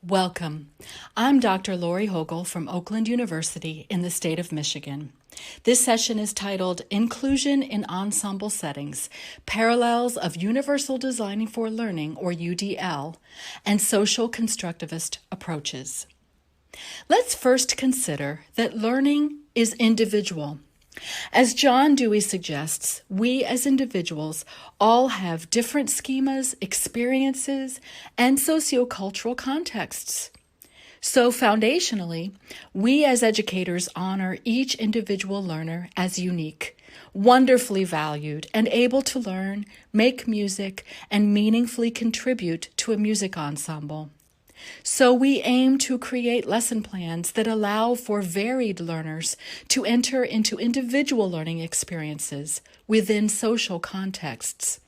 Welcome. I'm Dr. Lori Hogle from Oakland University in the state of Michigan. This session is titled Inclusion in Ensemble Settings, Parallels of Universal Designing for Learning, or UDL, and Social Constructivist Approaches. Let's first consider that learning is individual. As John Dewey suggests, we as individuals all have different schemas, experiences, and sociocultural contexts. So foundationally, we as educators honor each individual learner as unique, wonderfully valued, and able to learn, make music, and meaningfully contribute to a music ensemble. So we aim to create lesson plans that allow for varied learners to enter into individual learning experiences within social contexts.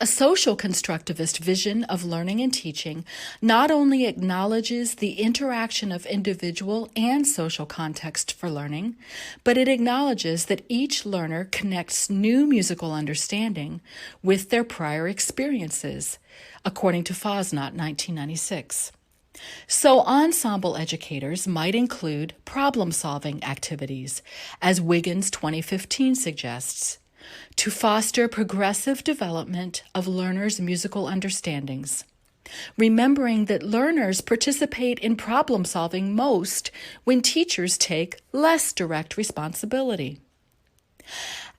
A social constructivist vision of learning and teaching not only acknowledges the interaction of individual and social context for learning, but it acknowledges that each learner connects new musical understanding with their prior experiences, according to Fosnot, 1996. So ensemble educators might include problem-solving activities, as Wiggins 2015 suggests, to foster progressive development of learners' musical understandings, remembering that learners participate in problem-solving most when teachers take less direct responsibility.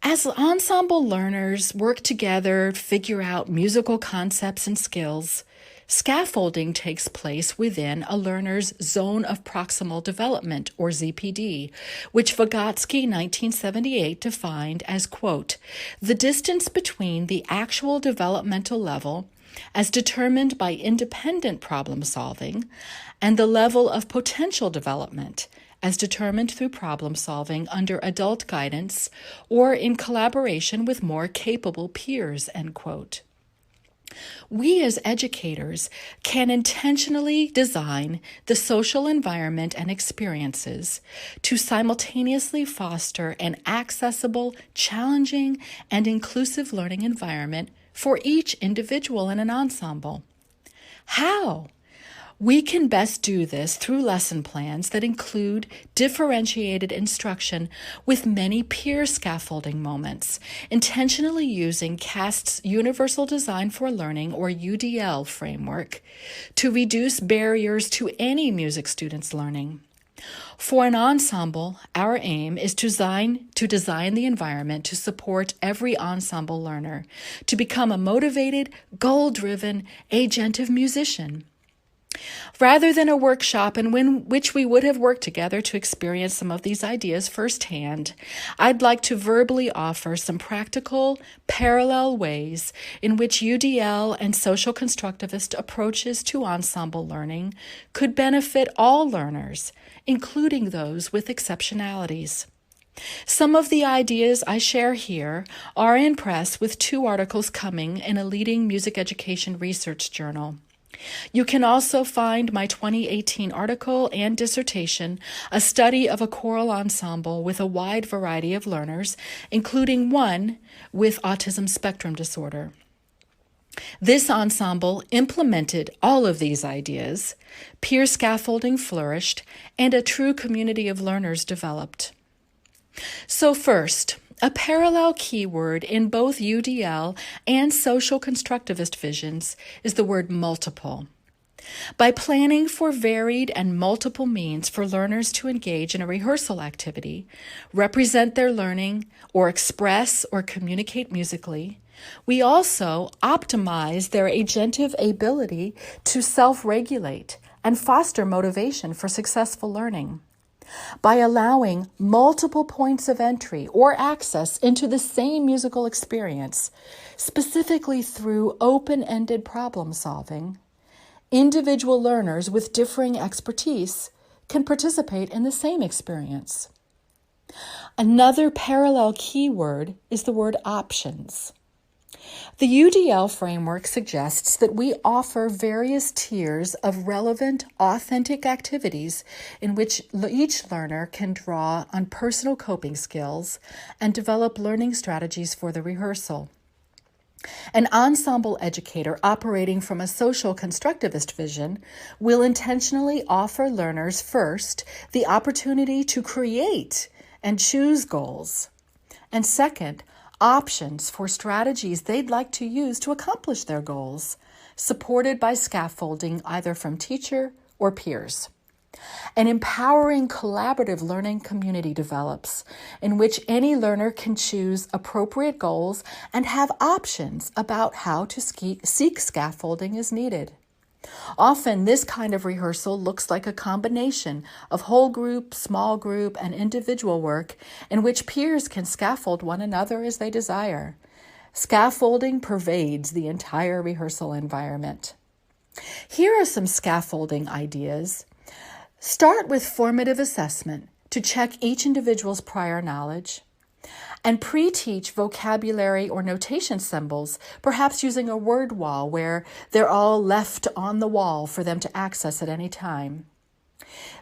As ensemble learners work together, figure out musical concepts and skills, scaffolding takes place within a learner's zone of proximal development, or ZPD, which Vygotsky, 1978, defined as, quote, the distance between the actual developmental level as determined by independent problem solving and the level of potential development as determined through problem solving under adult guidance or in collaboration with more capable peers, end quote. We as educators can intentionally design the social environment and experiences to simultaneously foster an accessible, challenging, and inclusive learning environment for each individual in an ensemble. How? We can best do this through lesson plans that include differentiated instruction with many peer scaffolding moments, intentionally using CAST's Universal Design for Learning, or UDL, framework to reduce barriers to any music student's learning. For an ensemble, our aim is to design the environment to support every ensemble learner to become a motivated, goal-driven, agentive musician. Rather than a workshop in which we would have worked together to experience some of these ideas firsthand, I'd like to verbally offer some practical, parallel ways in which UDL and social constructivist approaches to ensemble learning could benefit all learners, including those with exceptionalities. Some of the ideas I share here are in press with 2 articles coming in a leading music education research journal. You can also find my 2018 article and dissertation, a study of a choral ensemble with a wide variety of learners, including one with autism spectrum disorder. This ensemble implemented all of these ideas, peer scaffolding flourished, and a true community of learners developed. So first, a parallel keyword in both UDL and social constructivist visions is the word multiple. By planning for varied and multiple means for learners to engage in a rehearsal activity, represent their learning, or express or communicate musically, we also optimize their agentive ability to self-regulate and foster motivation for successful learning. By allowing multiple points of entry or access into the same musical experience, specifically through open-ended problem solving, individual learners with differing expertise can participate in the same experience. Another parallel keyword is the word options. The UDL framework suggests that we offer various tiers of relevant, authentic activities in which each learner can draw on personal coping skills and develop learning strategies for the rehearsal. An ensemble educator operating from a social constructivist vision will intentionally offer learners first the opportunity to create and choose goals, and second, options for strategies they'd like to use to accomplish their goals, supported by scaffolding either from teacher or peers. An empowering collaborative learning community develops in which any learner can choose appropriate goals and have options about how to seek scaffolding as needed. Often, this kind of rehearsal looks like a combination of whole group, small group, and individual work in which peers can scaffold one another as they desire. Scaffolding pervades the entire rehearsal environment. Here are some scaffolding ideas. Start with formative assessment to check each individual's prior knowledge, and pre-teach vocabulary or notation symbols, perhaps using a word wall where they're all left on the wall for them to access at any time.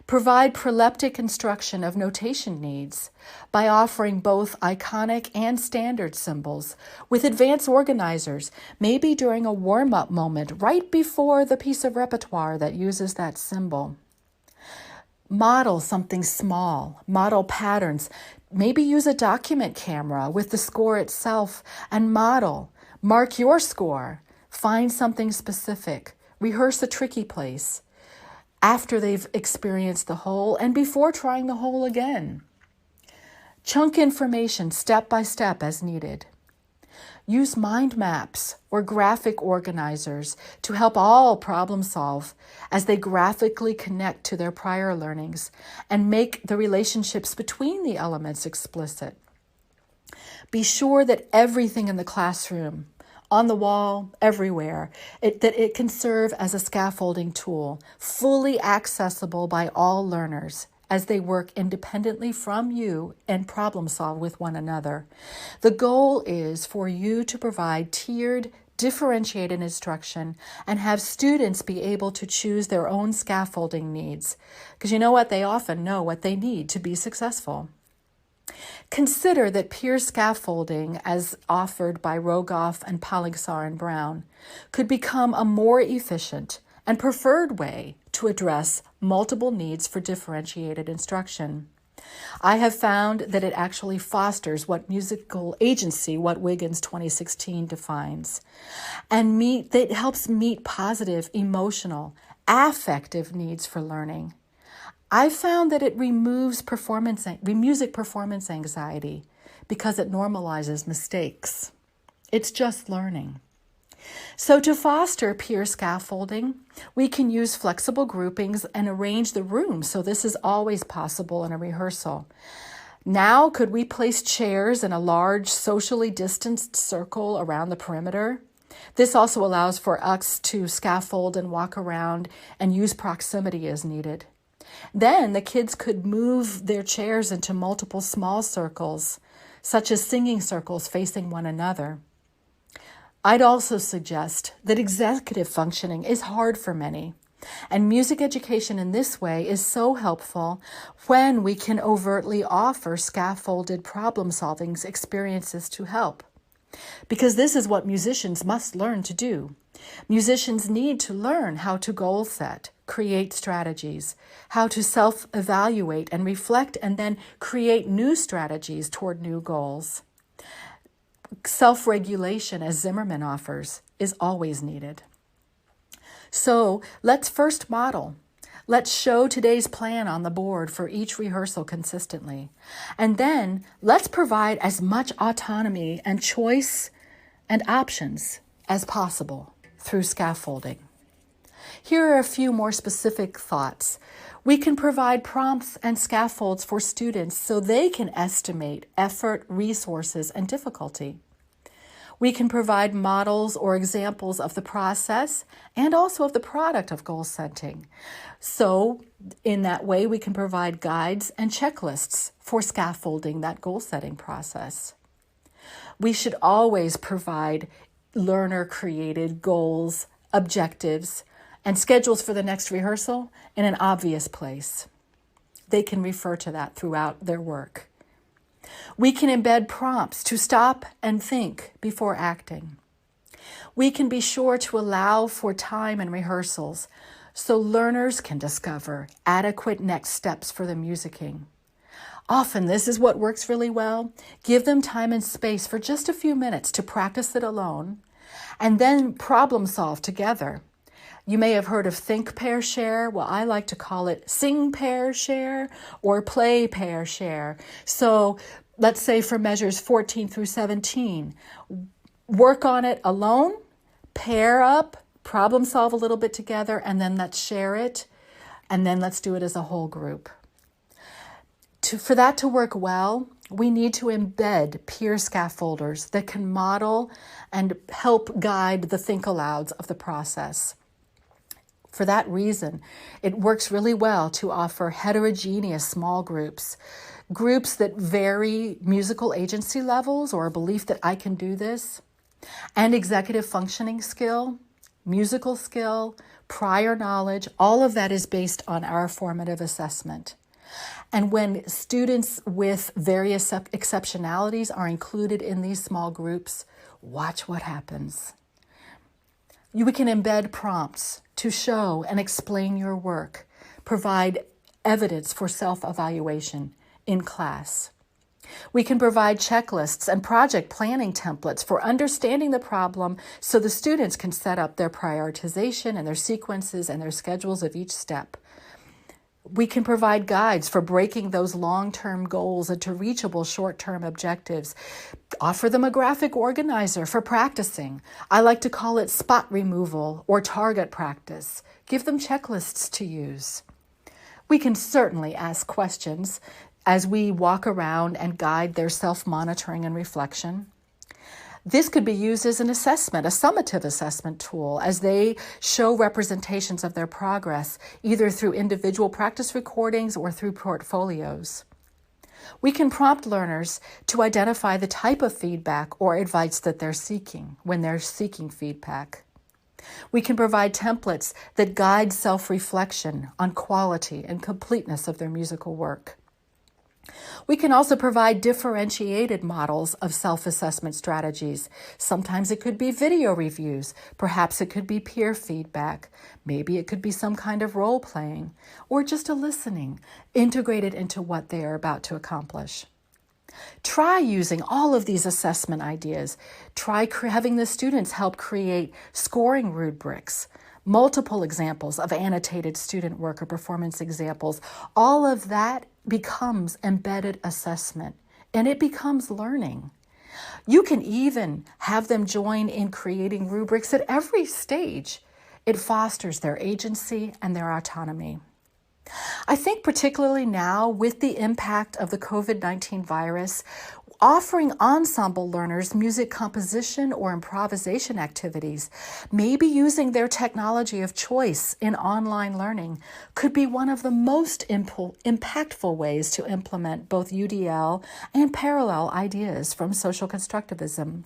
Provide proleptic instruction of notation needs by offering both iconic and standard symbols with advanced organizers, maybe during a warm-up moment right before the piece of repertoire that uses that symbol. Model something small, model patterns. Maybe use a document camera with the score itself and mark your score, find something specific, rehearse a tricky place after they've experienced the whole and before trying the whole again. Chunk information step by step as needed. Use mind maps or graphic organizers to help all problem solve as they graphically connect to their prior learnings and make the relationships between the elements explicit. Be sure that everything in the classroom, on the wall, everywhere, that it can serve as a scaffolding tool, fully accessible by all learners as they work independently from you and problem solve with one another. The goal is for you to provide tiered, differentiated instruction and have students be able to choose their own scaffolding needs. Because you know what? They often know what they need to be successful. Consider that peer scaffolding, as offered by Rogoff and Paligsar and Brown, could become a more efficient and preferred way to address multiple needs for differentiated instruction. I have found that it actually fosters what musical agency, what Wiggins 2016 defines, and that helps meet positive, emotional, affective needs for learning. I found that it removes music performance anxiety because it normalizes mistakes. It's just learning. So to foster peer scaffolding, we can use flexible groupings and arrange the room so this is always possible in a rehearsal. Now, could we place chairs in a large socially distanced circle around the perimeter? This also allows for us to scaffold and walk around and use proximity as needed. Then the kids could move their chairs into multiple small circles, such as singing circles facing one another. I'd also suggest that executive functioning is hard for many, and music education in this way is so helpful when we can overtly offer scaffolded problem-solving experiences to help. Because this is what musicians must learn to do. Musicians need to learn how to goal set, create strategies, how to self-evaluate and reflect, and then create new strategies toward new goals. Self-regulation, as Zimmerman offers, is always needed. So let's first model. Let's show today's plan on the board for each rehearsal consistently. And then let's provide as much autonomy and choice and options as possible through scaffolding. Here are a few more specific thoughts. We can provide prompts and scaffolds for students so they can estimate effort, resources, and difficulty. We can provide models or examples of the process and also of the product of goal setting. So in that way, we can provide guides and checklists for scaffolding that goal setting process. We should always provide learner-created goals, objectives, and schedules for the next rehearsal in an obvious place. They can refer to that throughout their work. We can embed prompts to stop and think before acting. We can be sure to allow for time and rehearsals so learners can discover adequate next steps for the musicking. Often this is what works really well. Give them time and space for just a few minutes to practice it alone and then problem solve together. You may have heard of think, pair, share. Well, I like to call it sing, pair, share, or play, pair, share. So let's say for measures 14 through 17, work on it alone, pair up, problem solve a little bit together, and then let's share it, and then let's do it as a whole group. For that to work well, we need to embed peer scaffolders that can model and help guide the think-alouds of the process. For that reason, it works really well to offer heterogeneous small groups that vary musical agency levels or a belief that I can do this, and executive functioning skill, musical skill, prior knowledge. All of that is based on our formative assessment. And when students with various exceptionalities are included in these small groups, watch what happens. We can embed prompts to show and explain your work, provide evidence for self-evaluation in class. We can provide checklists and project planning templates for understanding the problem so the students can set up their prioritization and their sequences and their schedules of each step. We can provide guides for breaking those long-term goals into reachable short-term objectives. Offer them a graphic organizer for practicing. I like to call it spot removal or target practice. Give them checklists to use. We can certainly ask questions as we walk around and guide their self-monitoring and reflection. This could be used as an assessment, a summative assessment tool, as they show representations of their progress, either through individual practice recordings or through portfolios. We can prompt learners to identify the type of feedback or advice that they're seeking when they're seeking feedback. We can provide templates that guide self-reflection on quality and completeness of their musical work. We can also provide differentiated models of self-assessment strategies. Sometimes it could be video reviews. Perhaps it could be peer feedback. Maybe it could be some kind of role-playing or just a listening integrated into what they are about to accomplish. Try using all of these assessment ideas. Try having the students help create scoring rubrics, multiple examples of annotated student work or performance examples. All of that becomes embedded assessment, and it becomes learning. You can even have them join in creating rubrics at every stage. It fosters their agency and their autonomy. I think particularly now with the impact of the COVID-19 virus, offering ensemble learners music composition or improvisation activities, maybe using their technology of choice in online learning, could be one of the most impactful ways to implement both UDL and parallel ideas from social constructivism.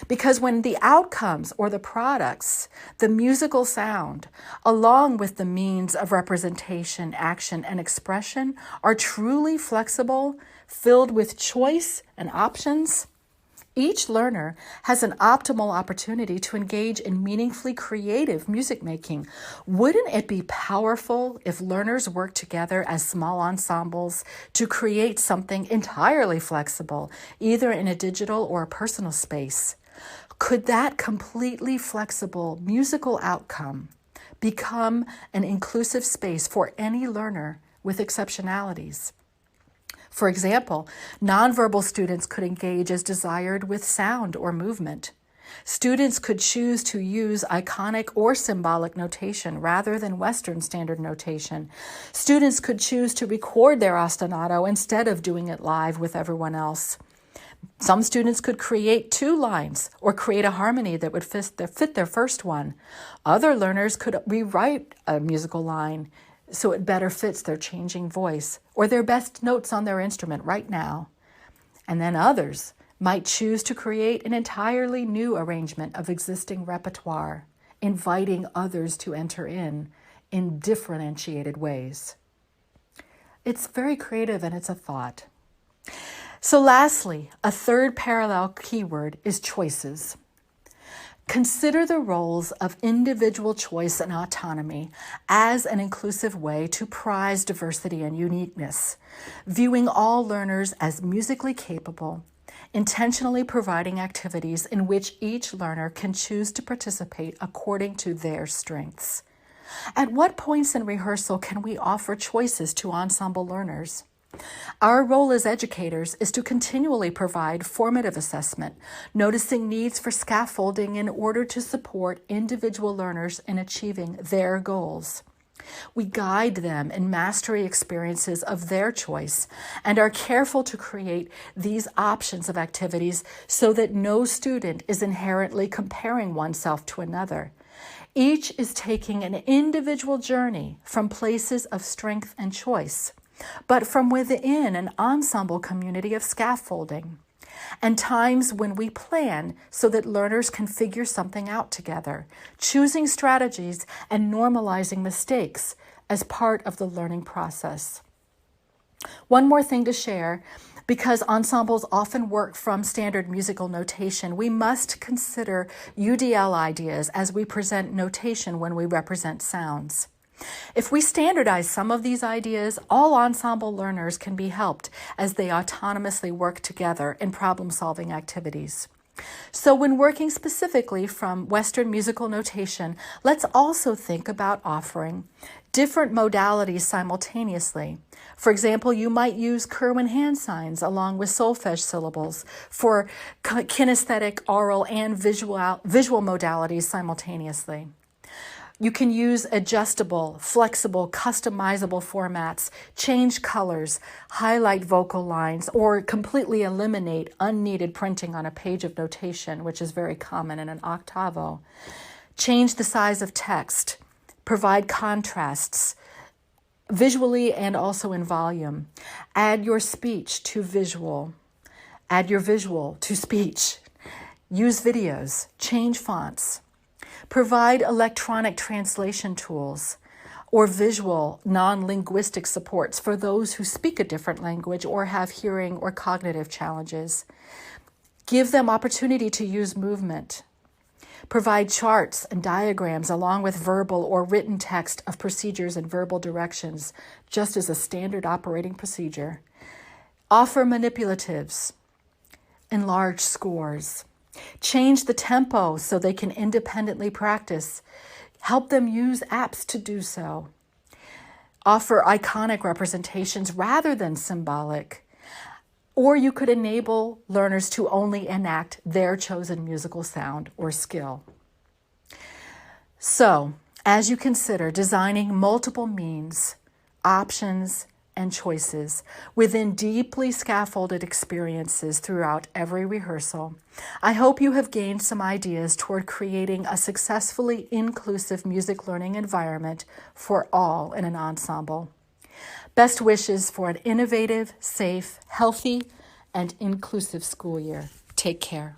Because when the outcomes or the products, the musical sound, along with the means of representation, action, and expression are truly flexible, filled with choice and options, each learner has an optimal opportunity to engage in meaningfully creative music making. Wouldn't it be powerful if learners worked together as small ensembles to create something entirely flexible, either in a digital or a personal space? Could that completely flexible musical outcome become an inclusive space for any learner with exceptionalities? For example, nonverbal students could engage as desired with sound or movement. Students could choose to use iconic or symbolic notation rather than Western standard notation. Students could choose to record their ostinato instead of doing it live with everyone else. Some students could create 2 lines or create a harmony that would fit their first one. Other learners could rewrite a musical line so it better fits their changing voice or their best notes on their instrument right now. And then others might choose to create an entirely new arrangement of existing repertoire, inviting others to enter in differentiated ways. It's very creative and it's a thought. So lastly, a third parallel keyword is choices. Consider the roles of individual choice and autonomy as an inclusive way to prize diversity and uniqueness, viewing all learners as musically capable, intentionally providing activities in which each learner can choose to participate according to their strengths. At what points in rehearsal can we offer choices to ensemble learners? Our role as educators is to continually provide formative assessment, noticing needs for scaffolding in order to support individual learners in achieving their goals. We guide them in mastery experiences of their choice and are careful to create these options of activities so that no student is inherently comparing oneself to another. Each is taking an individual journey from places of strength and choice, but from within an ensemble community of scaffolding, and times when we plan so that learners can figure something out together, choosing strategies and normalizing mistakes as part of the learning process. One more thing to share. Because ensembles often work from standard musical notation, we must consider Udl ideas as we present notation when we represent sounds. If we standardize some of these ideas, all ensemble learners can be helped as they autonomously work together in problem-solving activities. So when working specifically from Western musical notation, let's also think about offering different modalities simultaneously. For example, you might use Kerwin hand signs along with solfege syllables for kinesthetic, oral, and visual modalities simultaneously. You can use adjustable, flexible, customizable formats, change colors, highlight vocal lines, or completely eliminate unneeded printing on a page of notation, which is very common in an octavo. Change the size of text, provide contrasts, visually and also in volume. Add your speech to visual. Add your visual to speech. Use videos. Change fonts. Provide electronic translation tools or visual non-linguistic supports for those who speak a different language or have hearing or cognitive challenges. Give them opportunity to use movement. Provide charts and diagrams along with verbal or written text of procedures and verbal directions, just as a standard operating procedure. Offer manipulatives. Enlarge scores. Change the tempo so they can independently practice. Help them use apps to do so. Offer iconic representations rather than symbolic. Or you could enable learners to only enact their chosen musical sound or skill. So, as you consider designing multiple means, options, and choices within deeply scaffolded experiences throughout every rehearsal, I hope you have gained some ideas toward creating a successfully inclusive music learning environment for all in an ensemble. Best wishes for an innovative, safe, healthy, and inclusive school year. Take care.